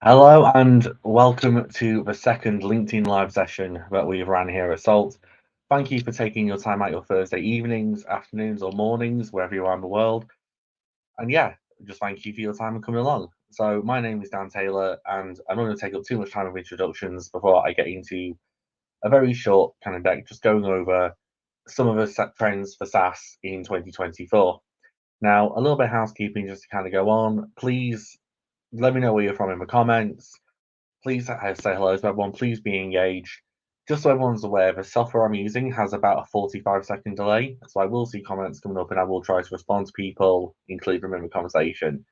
Hello and welcome to the second LinkedIn live session that we've ran here at SALT. Thank you for taking your time out your Thursday evenings, afternoons, or mornings, wherever you are in the world. And yeah, just thank you for your time and coming along. So, my name is Dan Taylor, and I'm not going to take up too much time with introductions before I get into a very short kind of deck, just going over some of the trends for SaaS in 2024. Now, a little bit of housekeeping just to kind of go on. Please let me know where you're from in the comments. Please say hello to everyone. Please be engaged. Just so everyone's aware, the software I'm using has about a 45-second delay. So I will see comments coming up and I will try to respond to people, include them in the conversation.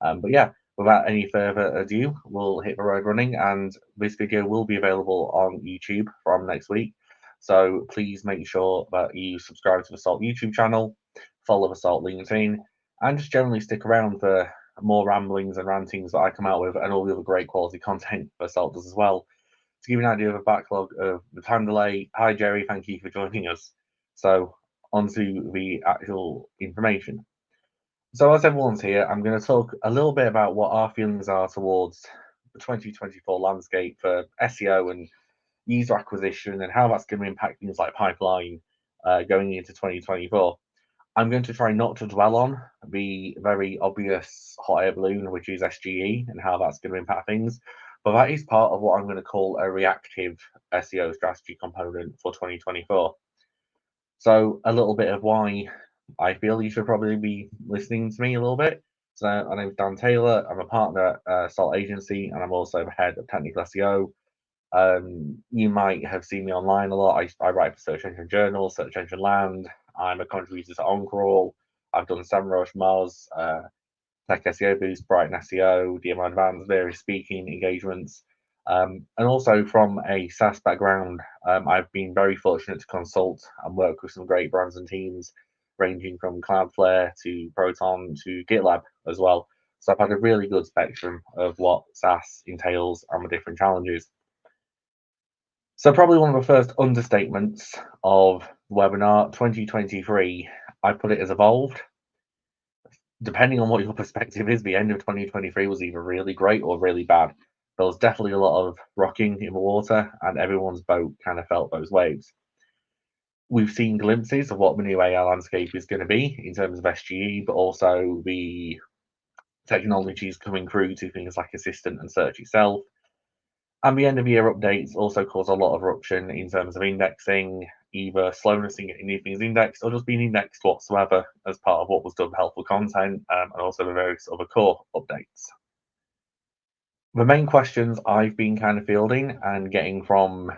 But yeah, without any further ado, we'll hit the road running. And this video will be available on YouTube from next week. So please make sure that you subscribe to the SALT YouTube channel, follow the SALT LinkedIn, and just generally stick around for more ramblings and rantings that I come out with and all the other great quality content that SALT does as well. To give you an idea of the backlog of the time delay, hi Jerry, thank you for joining us. So onto the actual information. So as everyone's here, I'm going to talk a little bit about what our feelings are towards the 2024 landscape for SEO and user acquisition and how that's going to impact things like pipeline going into 2024. I'm going to try not to dwell on the very obvious hot air balloon, which is SGE, and how that's going to impact things. But that is part of what I'm going to call a reactive SEO strategy component for 2024. So a little bit of why I feel you should probably be listening to me a little bit. So my name is Dan Taylor. I'm a partner at SALT.agency, and I'm also the head of technical SEO. You might have seen me online a lot. I write for Search Engine Journal, Search Engine Land. I'm a contributor to OnCrawl. I've done SEMrush, Moz, Tech SEO Boost, Brighton SEO, DMI Advanced, various speaking engagements. And also from a SaaS background, I've been very fortunate to consult and work with some great brands and teams, ranging from Cloudflare to Proton to GitLab as well. So I've had a really good spectrum of what SaaS entails and the different challenges. So probably one of the first understatements of webinar 2023, I put it as evolved. Depending on what your perspective is, the end of 2023 was either really great or really bad. There was definitely a lot of rocking in the water, and everyone's boat kind of felt those waves. We've seen glimpses of what the new AI landscape is going to be in terms of SGE, but also the technologies coming through to things like Assistant and Search itself. And the end of year updates also cause a lot of eruption in terms of indexing, either slowness in getting new things indexed or just being indexed whatsoever as part of what was done helpful content, and also the various other core updates. The main questions I've been kind of fielding and getting from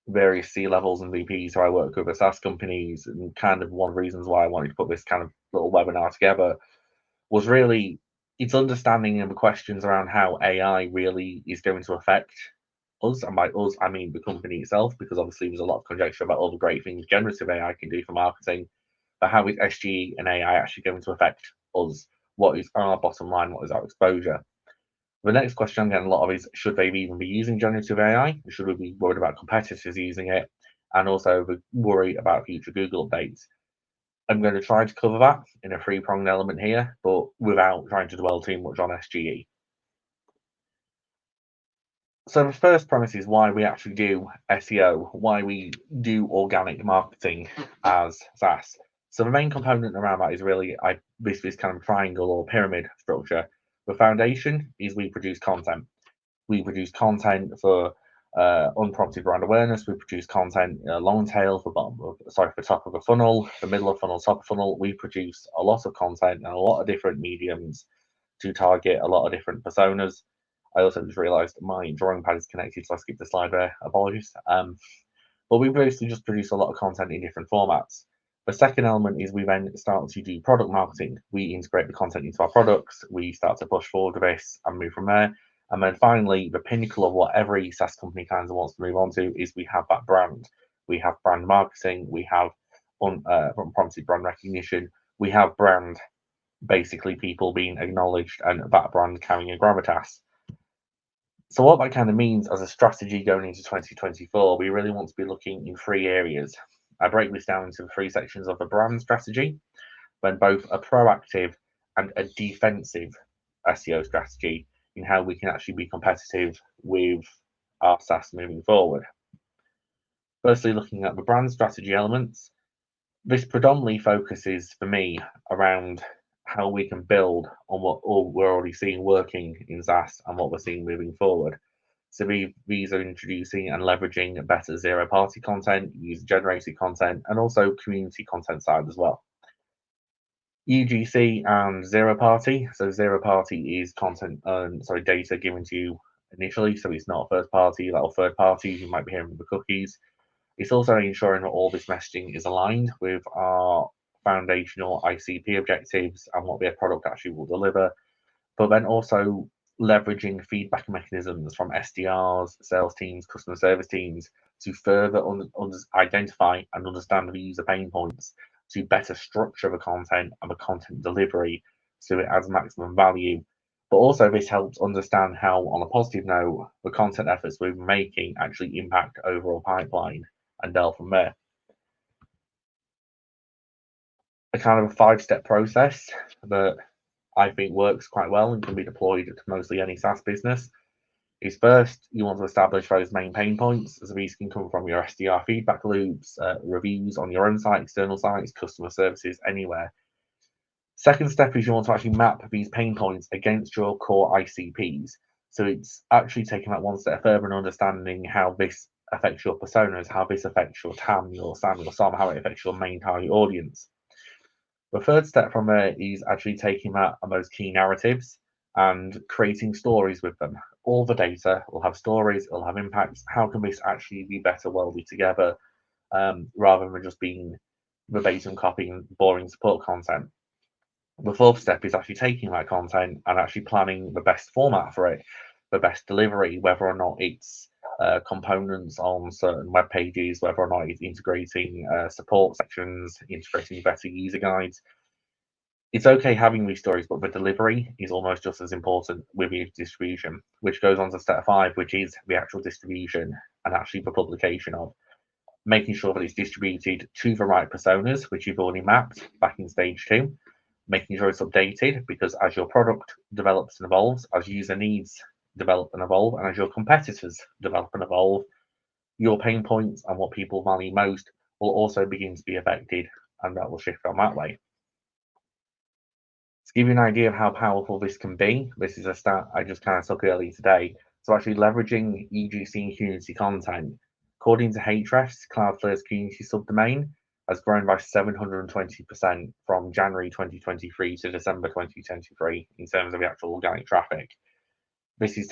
various C levels and VPs who I work with at SaaS companies, and kind of one of the reasons why I wanted to put this kind of little webinar together was really it's understanding the questions around how AI really is going to affect us, and by us, I mean the company itself, because obviously there's a lot of conjecture about all the great things generative AI can do for marketing. But how is SGE and AI actually going to affect us? What is our bottom line? What is our exposure? The next question I'm getting a lot of is, should they even be using generative AI? Should we be worried about competitors using it? And also the worry about future Google updates. I'm going to try to cover that in a three-pronged element here, but without trying to dwell too much on SGE. So the first premise is why we actually do SEO, why we do organic marketing as SaaS. So the main component around that is really this kind of triangle or pyramid structure. The foundation is we produce content. We produce content for unprompted brand awareness. We produce content long tail for top of a funnel, the middle of funnel, top of funnel. We produce a lot of content and a lot of different mediums to target a lot of different personas. I also just realised my drawing pad is connected, so I skipped the slide there. Apologies. But we basically just produce a lot of content in different formats. The second element is we then start to do product marketing. We integrate the content into our products. We start to push forward with this and move from there. And then finally, the pinnacle of what every SaaS company kind of wants to move on to is we have that brand. We have brand marketing. We have unprompted brand recognition. We have brand, basically people being acknowledged and that brand carrying a gravitas. So what that kind of means as a strategy going into 2024, we really want to be looking in three areas. I break this down into the three sections of the brand strategy, then both a proactive and a defensive SEO strategy, in how we can actually be competitive with our SaaS moving forward. Firstly, looking at the brand strategy elements, this predominantly focuses for me around how we can build on what we're already seeing working in SaaS and what we're seeing moving forward. So these are introducing and leveraging better zero-party content, user-generated content, and also community content side as well. UGC and zero party. So zero party is content, data given to you initially. So it's not first party, or third party. You might be hearing with the cookies. It's also ensuring that all this messaging is aligned with our foundational ICP objectives and what their product actually will deliver. But then also leveraging feedback mechanisms from SDRs, sales teams, customer service teams to further identify and understand the user pain points, to better structure the content and the content delivery so it adds maximum value. But also this helps understand how, on a positive note, the content efforts we're making actually impact overall pipeline and delve from there. A kind of a 5-step process that I think works quite well and can be deployed to mostly any SaaS business is first, you want to establish those main pain points. So these can come from your SDR feedback loops, reviews on your own site, external sites, customer services, anywhere. Second step is you want to actually map these pain points against your core ICPs. So it's actually taking that one step further and understanding how this affects your personas, how this affects your TAM, your SAM, your SOM, how it affects your main target audience. The third step from there is actually taking that and those key narratives and creating stories with them. All the data will have stories, it'll have impacts. How can this actually be better welded together rather than just being verbatim copying boring support content? The fourth step is actually taking that content and actually planning the best format for it, the best delivery, whether or not it's components on certain web pages, whether or not it's integrating support sections, integrating better user guides. It's okay having these stories, but the delivery is almost just as important with your distribution, which goes on to step 5, which is the actual distribution and actually the publication of making sure that it's distributed to the right personas, which you've already mapped back in stage 2, making sure it's updated, because as your product develops and evolves, as user needs develop and evolve, and as your competitors develop and evolve, your pain points and what people value most will also begin to be affected, and that will shift on that way. To give you an idea of how powerful this can be, this is a stat I just kind of took earlier today. So actually leveraging UGC and community content, according to Ahrefs, Cloudflare's community subdomain has grown by 720% from January 2023 to December 2023 in terms of the actual organic traffic. This is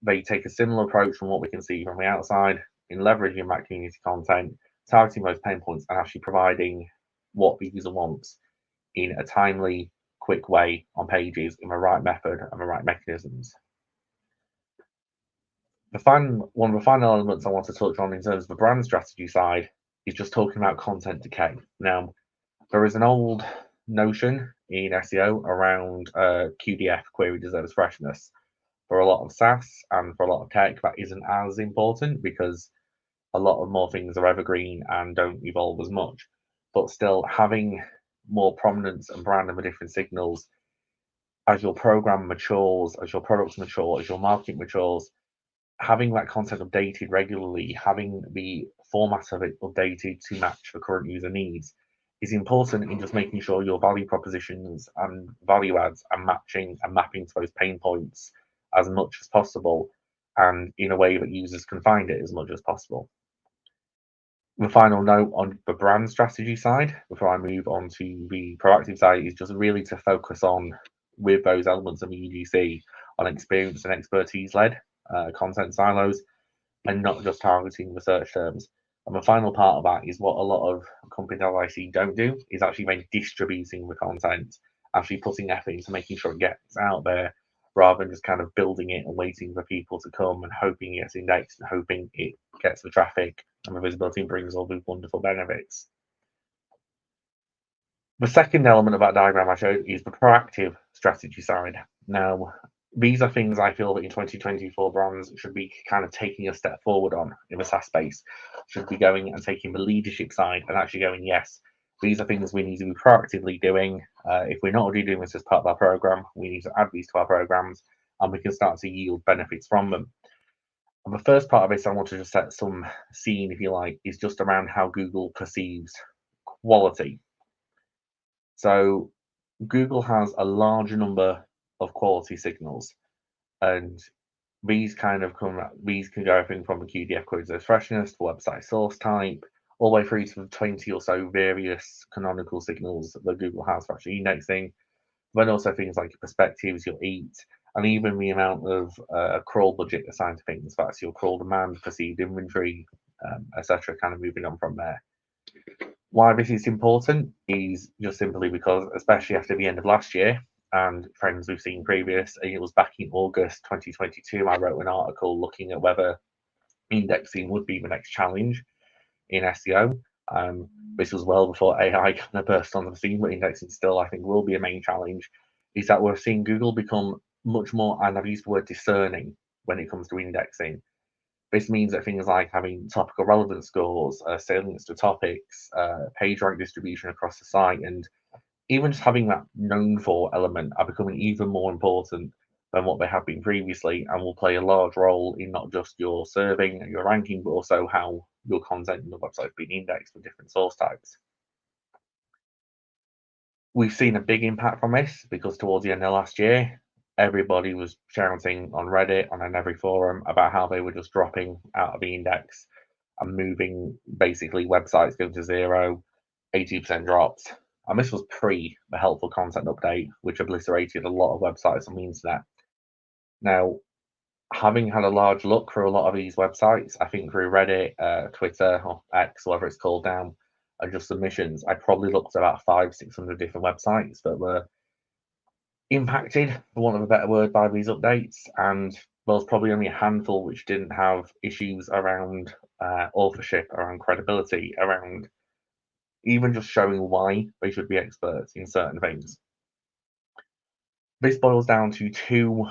they take a similar approach from what we can see from the outside in leveraging that community content, targeting those pain points, and actually providing what the user wants in a timely, quick way on pages in the right method and the right mechanisms. One of the final elements I want to touch on in terms of the brand strategy side is just talking about content decay. Now, there is an old notion in SEO around QDF, query deserves freshness. For a lot of SaaS and for a lot of tech, that isn't as important because a lot of more things are evergreen and don't evolve as much. But still, having more prominence and brand and the different signals as your program matures, as your products mature, as your market matures, having that content updated regularly, having the format of it updated to match the current user needs is important in just making sure your value propositions and value adds are matching and mapping to those pain points as much as possible and in a way that users can find it as much as possible. The final note on the brand strategy side, before I move on to the proactive side, is just really to focus on, with those elements of UGC, on experience and expertise led content silos and not just targeting the search terms. And the final part of that is what a lot of companies I see don't do, is actually then distributing the content, actually putting effort into making sure it gets out there rather than just kind of building it and waiting for people to come and hoping it gets indexed and hoping it gets the traffic and the visibility and brings all these wonderful benefits. The second element of that diagram I showed is the proactive strategy side. Now, these are things I feel that in 2024 brands should be kind of taking a step forward on in the SaaS space, should be going and taking the leadership side and actually going, yes, these are things we need to be proactively doing. If we're not already doing this as part of our program, we need to add these to our programs and we can start to yield benefits from them. And the first part of this, I want to just set some scene, if you like, is just around how Google perceives quality. So Google has a large number of quality signals, and these can go everything from the QDF queries as freshness, the website source type, all the way through to the 20 or so various canonical signals that Google has for actually indexing. Then also things like your perspectives, your EAT, and even the amount of crawl budget assigned to things. That's your crawl demand, perceived inventory, etc. Kind of moving on from there. Why this is important is just simply because, especially after the end of last year and trends we've seen previous, it was back in August 2022, I wrote an article looking at whether indexing would be the next challenge in SEO. This was well before AI kind of burst on the scene, but indexing still, I think, will be a main challenge. Is that we're seeing Google become much more, and I've used the word discerning when it comes to indexing. This means that things like having topical relevance scores, salience to topics, page rank distribution across the site, and even just having that known for element are becoming even more important than what they have been previously, and will play a large role in not just your serving and your ranking, but also how your content in the website is being indexed for different source types. We've seen a big impact from this because towards the end of last year, everybody was shouting on Reddit and on every forum about how they were just dropping out of the index and moving basically websites going to zero, 80% drops. And this was pre the helpful content update, which obliterated a lot of websites on the internet. Now, having had a large look through a lot of these websites, I think through Reddit, Twitter, or X, whatever it's called now, and just submissions, I probably looked at about 500-600 different websites that were impacted, for want of a better word, by these updates, and there was probably only a handful which didn't have issues around authorship, around credibility, around even just showing why they should be experts in certain things. This boils down to two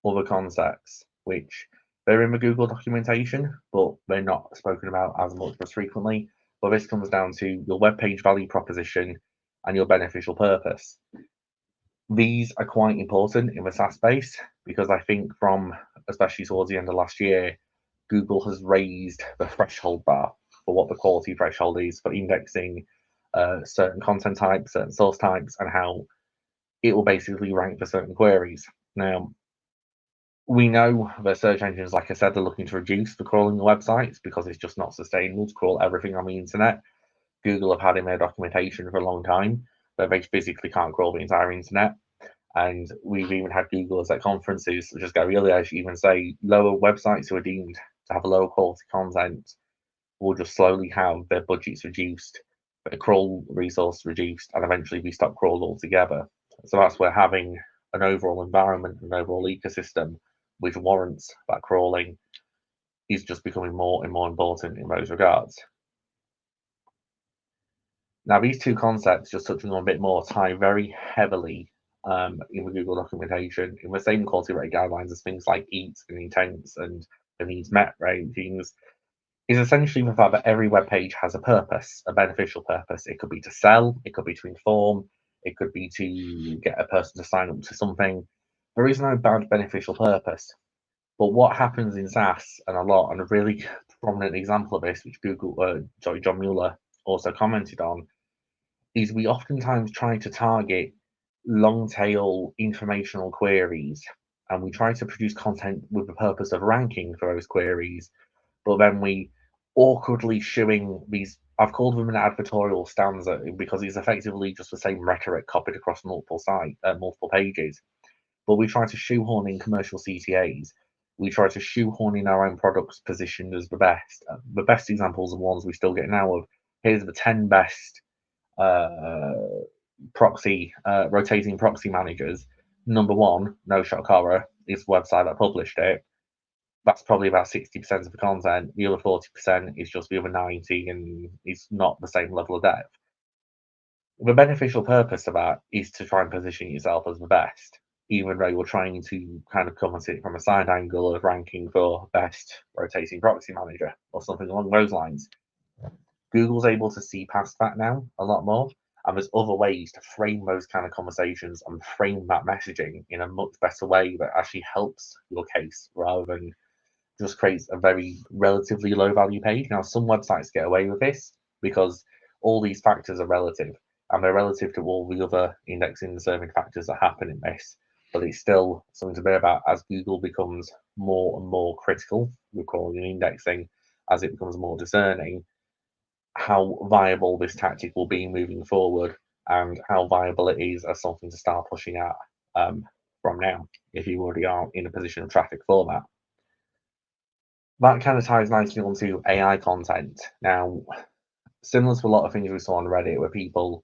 other concepts, which they're in the Google documentation, but they're not spoken about as much as frequently. But this comes down to your web page value proposition and your beneficial purpose. These are quite important in the SaaS space because I think from, especially towards the end of last year, Google has raised the threshold bar for what the quality threshold is for indexing certain content types, certain source types, and how it will basically rank for certain queries. Now, we know that search engines, like I said, they're looking to reduce the crawling of websites because it's just not sustainable to crawl everything on the internet. Google have had in their documentation for a long time that they physically can't crawl the entire internet. And we've even had Googlers at conferences such as Gary Ilyash even say lower websites who are deemed to have a lower quality content will just slowly have their budgets reduced, their crawl resource reduced, and eventually be stopped crawled altogether. So that's where having an overall environment, an overall ecosystem which warrants that crawling is just becoming more and more important in those regards. Now, these two concepts, just touching on a bit more, tie very heavily in the Google documentation in the same quality rating guidelines as things like EAT and intents and the needs met ratings, is essentially the fact that every web page has a purpose, a beneficial purpose. It could be to sell, it could be to inform, it could be to get a person to sign up to something. There is no bad beneficial purpose. But what happens in SaaS and a lot, and a really prominent example of this, which John Mueller also commented on, is we oftentimes try to target long tail informational queries and we try to produce content with the purpose of ranking for those queries, but then we awkwardly showing these. I've called them an advertorial stanza because it's effectively just the same rhetoric copied across multiple pages. But we try to shoehorn in commercial CTAs. We try to shoehorn in our own products positioned as the best. The best examples are ones we still get now of here's the 10 best rotating proxy managers. Number one, no shock horror, is the website that published it. That's probably about 60% of the content. The other 40% is just the other 90, and it's not the same level of depth. The beneficial purpose of that is to try and position yourself as the best, even though you're trying to kind of come at it from a side angle of ranking for best rotating proxy manager or something along those lines. Google's able to see past that now a lot more, And there's other ways to frame those kind of conversations and frame that messaging in a much better way that actually helps your case rather than just creates a very relatively low value page. Now, some websites get away with this because all these factors are relative and they're relative to all the other indexing and serving factors that happen in this. But it's still something to bear about as Google becomes more and more critical with crawling and indexing, as it becomes more discerning, how viable this tactic will be moving forward and how viable it is as something to start pushing at from now, if you already are in a position of traffic for that. That kind of ties nicely onto AI content. Now, similar to a lot of things we saw on Reddit, where people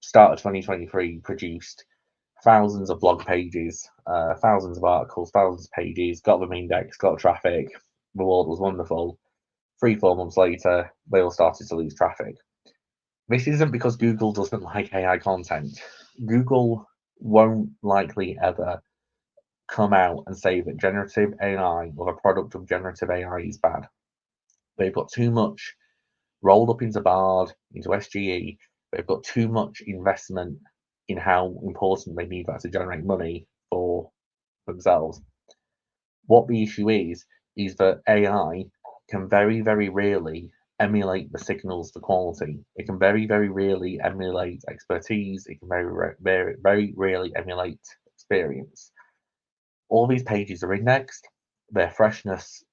started 2023 produced thousands of blog pages, thousands of articles, thousands of pages, got them indexed, got traffic, the world was wonderful. 3-4 months later, they all started to lose traffic. This isn't because Google doesn't like AI content. Google won't likely ever come out and say that generative AI or the product of generative AI is bad. They've got too much rolled up into BARD, into SGE. They've got too much investment in how important they need that to generate money for themselves. What the issue is that AI can very, very rarely emulate the signals for quality. It can very, very rarely emulate expertise. It can very rarely emulate experience. All these pages are indexed, their freshness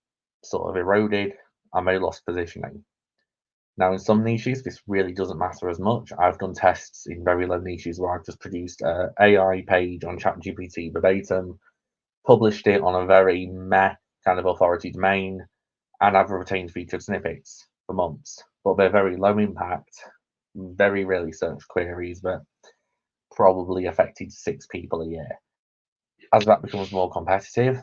sort of eroded, and they lost positioning. Now, in some niches, this really doesn't matter as much. I've done tests in very low niches where I've just produced an AI page on ChatGPT verbatim, published it on a very meh kind of authority domain, and I've retained featured snippets for months. But they're very low impact, very rarely searched queries that probably affected 6 people a year. As that becomes more competitive,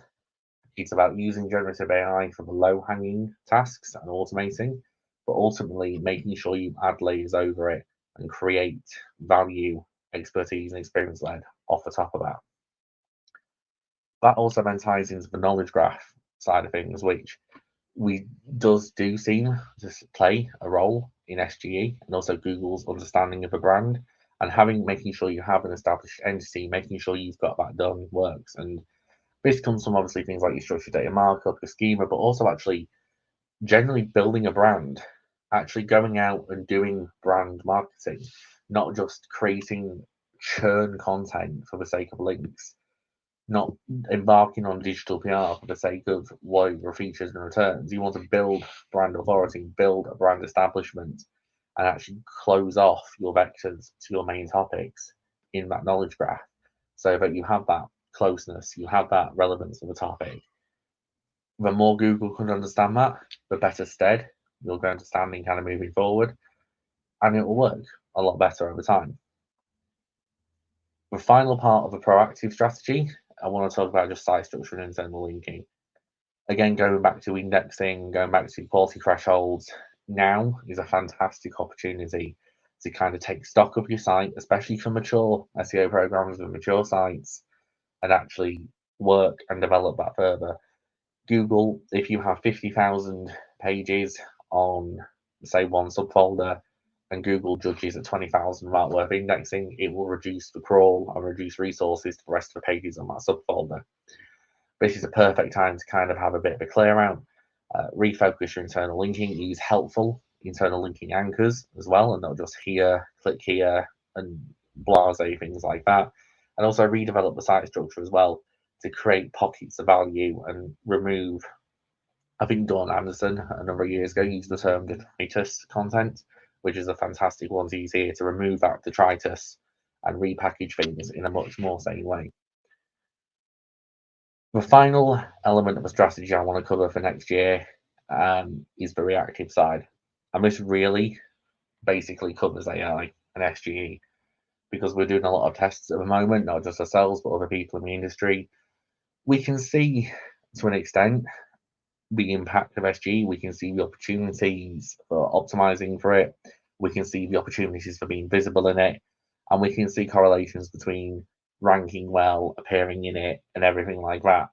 it's about using generative AI for the low-hanging tasks and automating, but ultimately making sure you add layers over it and create value, expertise, and experience-led off the top of that. That also then ties into the knowledge graph side of things, which do seem to play a role in SGE and also Google's understanding of a brand and making sure you have an established entity, making sure you've got that done works. And this comes from obviously things like your structured data markup, your schema, but also actually generally building a brand, actually going out and doing brand marketing, not just creating churn content for the sake of links, not embarking on digital PR for the sake of whatever features and returns. You want to build brand authority, build a brand establishment, and actually close off your vectors to your main topics in that knowledge graph so that you have that closeness, you have that relevance of the topic. The more Google can understand that, the better stead you'll go into standing kind of moving forward, and it will work a lot better over time. The final part of the proactive strategy, I want to talk about just site structure and internal linking. Again, going back to indexing, going back to quality thresholds, now is a fantastic opportunity to kind of take stock of your site, especially for mature SEO programs and mature sites, and actually work and develop that further. Google, if you have 50,000 pages on, say, one subfolder, and Google judges at 20,000 that worth indexing, it will reduce the crawl and reduce resources to the rest of the pages on that subfolder. This is a perfect time to kind of have a bit of a clear out, refocus your internal linking, use helpful internal linking anchors as well, and not just here, click here, and blase things like that. And also redevelop the site structure as well to create pockets of value and remove. I think Dawn Anderson a number of years ago used the term detritus content, which is a fantastic one to use here to remove that detritus and repackage things in a much more sane way. The final element of a strategy I want to cover for next year is the reactive side. And this really basically covers AI and SGE because we're doing a lot of tests at the moment, not just ourselves, but other people in the industry. We can see to an extent the impact of SGE. We can see the opportunities for optimizing for it. We can see the opportunities for being visible in it. And we can see correlations between ranking well, appearing in it, and everything like that.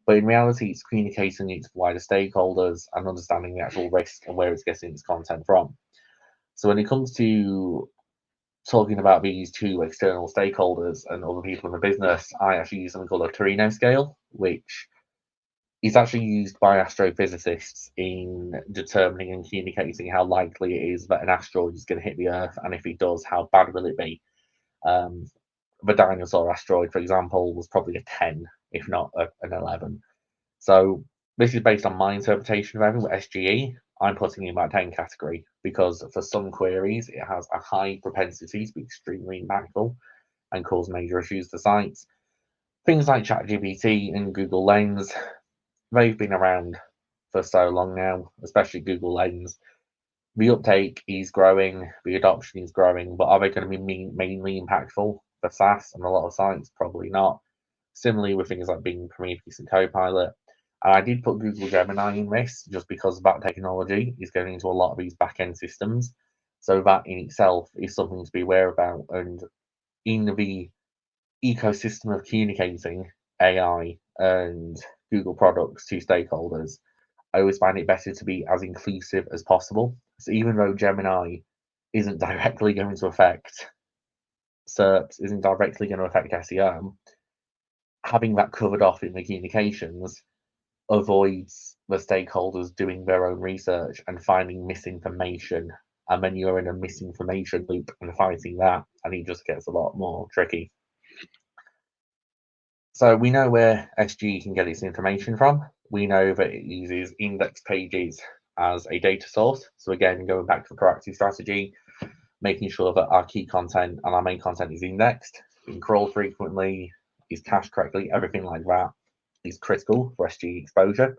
But in reality, it's communicating it to wider stakeholders and understanding the actual risk and where it's getting its content from. So when it comes to talking about these to external stakeholders and other people in the business, I actually use something called a Torino scale, which is actually used by astrophysicists in determining and communicating how likely it is that an asteroid is going to hit the Earth, and if it does, how bad will it be. The dinosaur asteroid, for example, was probably a 10, if not an 11. So this is based on my interpretation of everything. With SGE, I'm putting in that 10 category because for some queries, it has a high propensity to be extremely impactful and cause major issues to sites. Things like ChatGPT and Google Lens, they've been around for so long now, especially Google Lens. The uptake is growing, the adoption is growing, but are they going to be mainly impactful for SaaS and a lot of sites? Probably not. Similarly with things like Bing, Prometheus, and Copilot. And I did put Google Gemini in this just because that technology is going into a lot of these back-end systems. So that in itself is something to be aware about. And in the ecosystem of communicating AI and Google products to stakeholders, I always find it better to be as inclusive as possible. So even though Gemini isn't directly going to affect SERPs, isn't directly going to affect SEO, having that covered off in the communications avoids the stakeholders doing their own research and finding misinformation. And then you're in a misinformation loop and fighting that, and it just gets a lot more tricky. So we know where SGE can get its information from. We know that it uses index pages as a data source. So again, going back to the proactive strategy, making sure that our key content and our main content is indexed, being crawled frequently, is cached correctly, everything like that is critical for SGE exposure.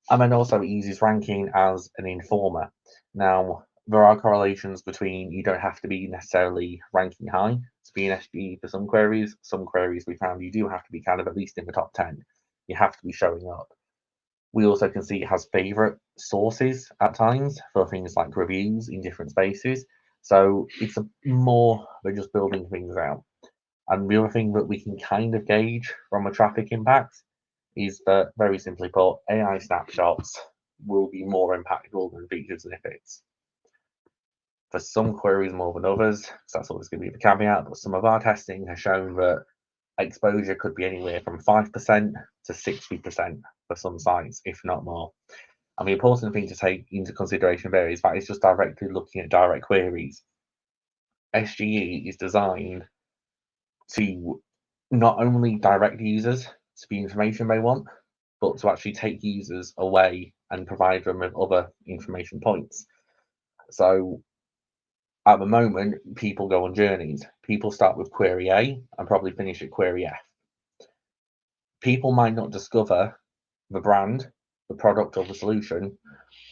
And then also it uses ranking as an informer. Now, there are correlations between you don't have to be necessarily ranking high to be an SGE for some queries. Some queries we found you do have to be kind of at least in the top 10. You have to be showing up. We also can see it has favorite sources at times for things like reviews in different spaces. So it's more than just building things out. And the other thing that we can kind of gauge from a traffic impact is that, very simply put, AI snapshots will be more impactful than featured snippets. For some queries more than others, so that's always going to be the caveat, but some of our testing has shown that exposure could be anywhere from 5% to 60% for some sites, if not more. And the important thing to take into consideration there is that it's just directly looking at direct queries. SGE is designed to not only direct users to the information they want, but to actually take users away and provide them with other information points. So at the moment, people go on journeys. People start with query A and probably finish at query F. People might not discover the brand, the product, or the solution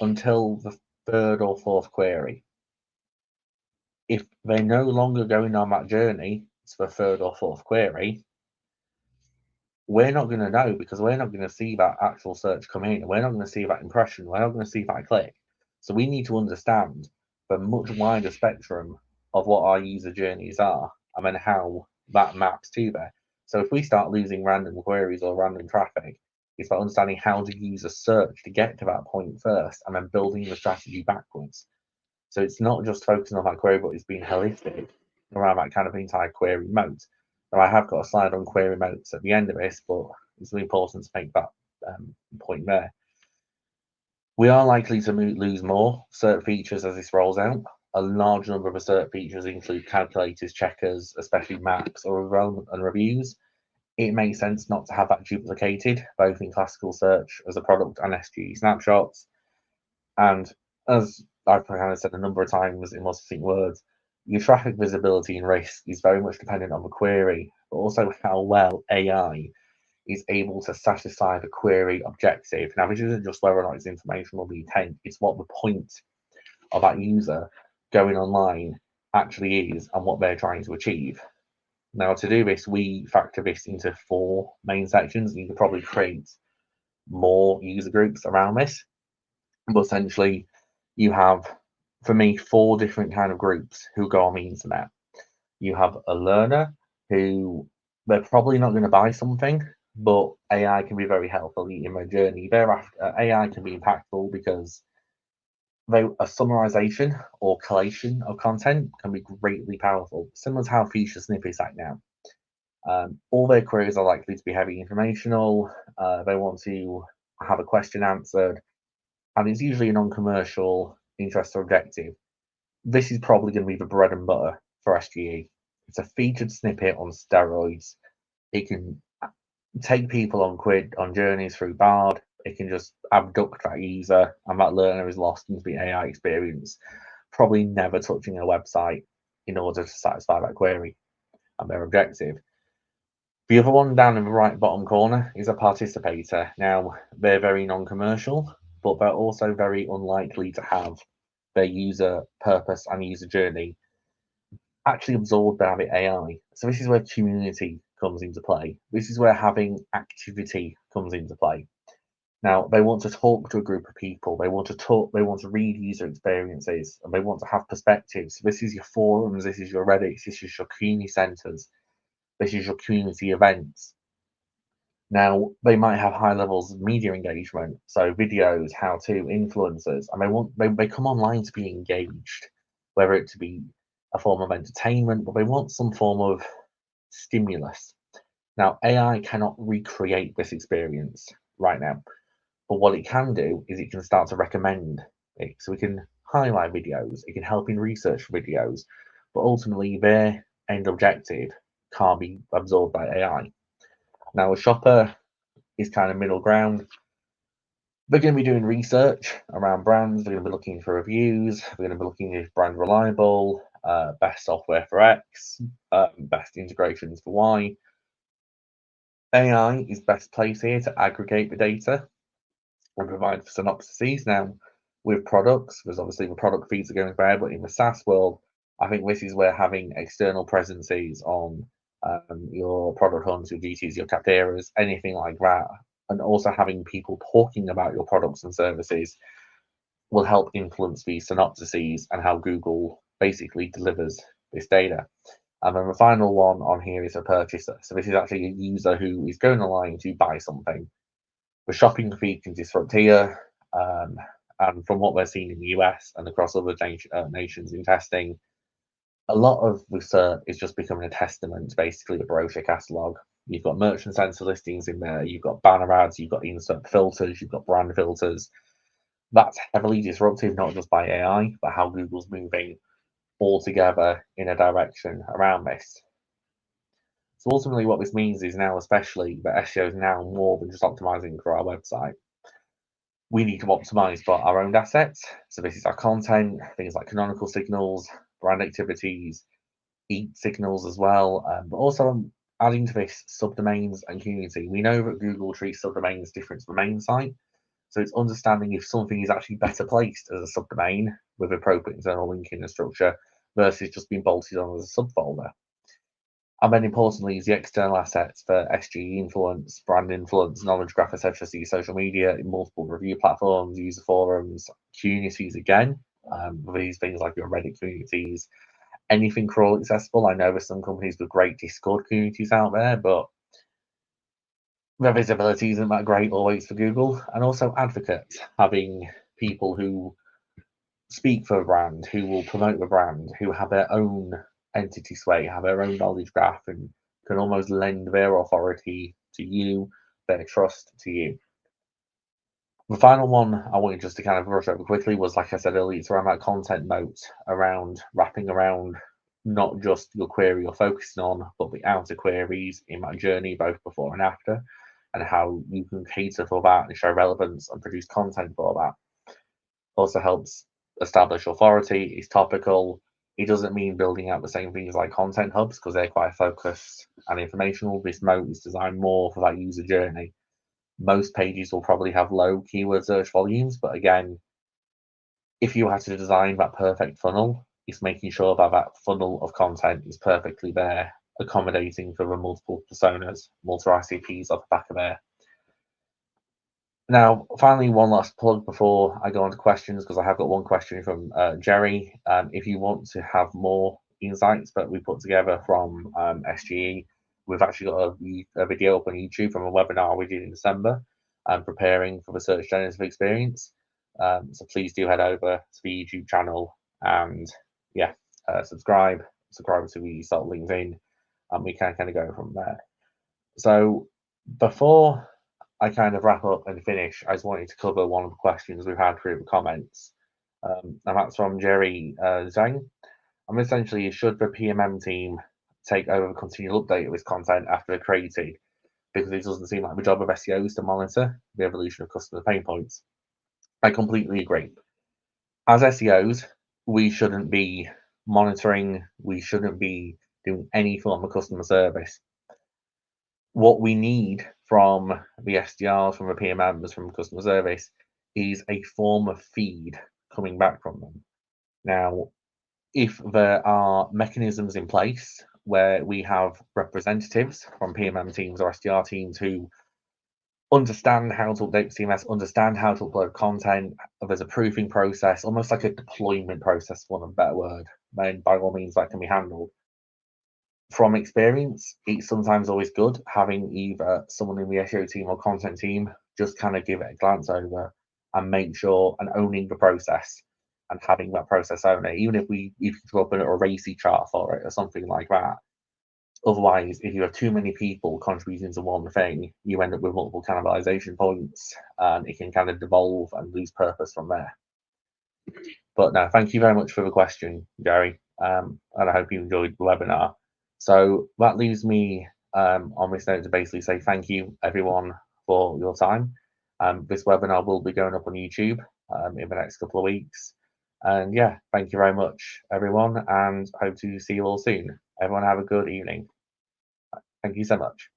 until the third or fourth query. If they're no longer going on that journey to the third or fourth query, we're not going to know because we're not going to see that actual search come in. We're not going to see that impression. We're not going to see that click. So we need to understand the much wider spectrum of what our user journeys are and then how that maps to there. So if we start losing random queries or random traffic, it's about understanding how to use a search to get to that point first and then building the strategy backwards. So it's not just focusing on that query, but it's being holistic around that kind of entire query moat. Now, I have got a slide on query moats at the end of this, but it's really important to make that point there. We are likely to lose more SERP features as this rolls out. A large number of the SERP features include calculators, checkers, especially maps or enrollment and reviews. It makes sense not to have that duplicated, both in classical search as a product and SGE snapshots. And as I've kind of said a number of times in more succinct words, your traffic visibility and risk is very much dependent on the query, but also how well AI is able to satisfy the query objective. Now, this isn't just whether or not it's information or the intent, it's what the point of that user going online actually is and what they're trying to achieve. Now, to do this, we factor this into 4 main sections, and you could probably create more user groups around this. But essentially, you have, for me, 4 different kind of groups who go on the internet. You have a learner who they're probably not going to buy something, but AI can be very helpful in their journey. Thereafter, AI can be impactful because A summarization or collation of content can be greatly powerful, similar to how feature snippets act now. All their queries are likely to be heavy informational. They want to have a question answered, and it's usually a non-commercial interest or objective. This is probably going to be the bread and butter for SGE. It's a featured snippet on steroids. It can take people on journeys through Bard. It can just abduct that user, and that learner is lost into the AI experience, probably never touching a website in order to satisfy that query and their objective. The other one down in the right bottom corner is a participator. Now, they're very non-commercial, but they're also very unlikely to have their user purpose and user journey actually absorbed by the AI. So this is where community comes into play. This is where having activity comes into play. Now, they want to talk to a group of people. They want to read user experiences, and they want to have perspectives. This is your forums, this is your Reddits, this is your community centers, this is your community events. Now, they might have high levels of media engagement, so videos, how-to, influencers, and they come online to be engaged, whether it to be a form of entertainment, but they want some form of stimulus. Now, AI cannot recreate this experience right now, but what it can do is it can start to recommend it. So we can highlight videos, it can help in research for videos, but ultimately their end objective can't be absorbed by AI. Now, a shopper is kind of middle ground. They're going to be doing research around brands. They're going to be looking for reviews. They're going to be looking if brand reliable, best software for X, best integrations for Y. AI is best placed here to aggregate the data and provide synopses. Now, with products, there's obviously the product feeds are going there, but in the SaaS world, I think this is where having external presences on your product hunts, your GTs, your Capteras, anything like that, and also having people talking about your products and services will help influence these synopses and how Google basically delivers this data. And then the final one on here is a purchaser. So this is actually a user who is going online to buy something. The shopping feed can disrupt here. And from what we're seeing in the US and across other nations in testing, a lot of research is just becoming a testament to basically the brochure catalog. You've got merchant center listings in there, you've got banner ads, you've got insert filters, you've got brand filters. That's heavily disruptive, not just by AI, but how Google's moving all together in a direction around this. So ultimately, what this means is now, especially that SEO is now more than just optimizing for our website. We need to optimize for our own assets. So this is our content, things like canonical signals, brand activities, EAT signals as well, but also adding to this subdomains and community. We know that Google treats subdomains different to the main site, so it's understanding if something is actually better placed as a subdomain with appropriate internal linking and structure versus just being bolted on as a subfolder. And then importantly is the external assets for SGE influence, brand influence, knowledge graph, etc. So social media, multiple review platforms, user forums, communities again. These things like your Reddit communities, anything crawl accessible. I know there's some companies with great Discord communities out there, but their visibility isn't that great always for Google. And also advocates, having people who speak for a brand, who will promote the brand, who have their own entity sway, have their own knowledge graph, and can almost lend their authority to you, their trust to you. The final one I wanted just to kind of brush over quickly was, like I said earlier, it's around that content moat, around wrapping around not just your query you're focusing on, but the outer queries in that journey, both before and after, and how you can cater for that and show relevance and produce content for that. Also helps establish authority, is topical. It doesn't mean building out the same things like content hubs because they're quite focused and informational. This moat is designed more for that user journey. Most pages will probably have low keyword search volumes, but again, if you had to design that perfect funnel, it's making sure that that funnel of content is perfectly there, accommodating for the multiple personas, multiple ICPs off the back of there. Now, finally, one last plug before I go on to questions, because I have got one question from Jerry. If you want to have more insights that we put together from SGE, we've actually got a video up on YouTube from a webinar we did in December, preparing for the search generative experience. So please do head over to the YouTube channel and subscribe to the SALT LinkedIn, and we can kind of go from there. So before I kind of wrap up and finish, I just wanted to cover one of the questions we've had through the comments. And that's from Jerry Zhang. And essentially, should the PMM team take over the continual update of this content after they're created? Because it doesn't seem like the job of SEOs to monitor the evolution of customer pain points. I completely agree. As SEOs, we shouldn't be monitoring, we shouldn't be doing any form of customer service. What we need from the SDRs, from the PMMs, from customer service is a form of feed coming back from them. Now, if there are mechanisms in place where we have representatives from PMM teams or SDR teams who understand how to update CMS, understand how to upload content, there's a proofing process, almost like a deployment process, for want of a better word, then by all means that can be handled. From experience, it's sometimes always good having either someone in the SEO team or content team just kind of give it a glance over and make sure and owning the process and having that process owner, even if you can open a racy chart for it or something like that. Otherwise, if you have too many people contributing to one thing, you end up with multiple cannibalization points and it can kind of devolve and lose purpose from there. But no, thank you very much for the question, Gary, and I hope you enjoyed the webinar. So that leaves me on this note to basically say thank you, everyone, for your time. This webinar will be going up on YouTube in the next couple of weeks. And yeah, thank you very much, everyone, and hope to see you all soon. Everyone have a good evening. Thank you so much.